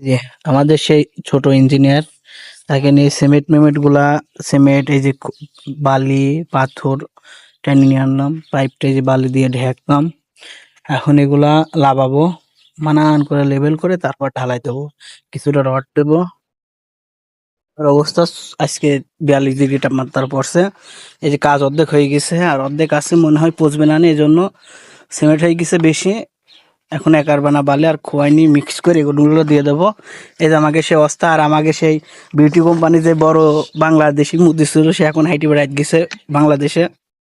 যে আমাদের সেই ছোট ইঞ্জিনিয়ার তাকে নিয়ে সিমেন্ট এই যে বালি পাথর টেনে নিয়ে আনলাম, পাইপটা এই যে বালি দিয়ে ঢেকলাম। এখন এগুলা লাগাবো, মানান করে লেবেল করে তারপর ঢালাই দেবো, কিছুটা রড দেবো। আর অবস্থা আজকে 42 ডিগ্রি তাপমাত্রা পড়ছে। এই যে কাজ অর্ধেক হয়ে গেছে আর অর্ধেক আছে, মনে হয় পচবে না, এই জন্য সিমেন্ট হয়ে গেছে বেশি। এখন একার বানা বালি আর খোয়াইনি মিক্স করে এগুলো দিয়ে দেবো। এই যে আমাকে সেই অবস্থা। আর আমাকে সেই বিউটি কোম্পানি যে বড় বাংলাদেশি মুদি ছিল, সে এখন হাইটি বেড়াই গেছে বাংলাদেশে।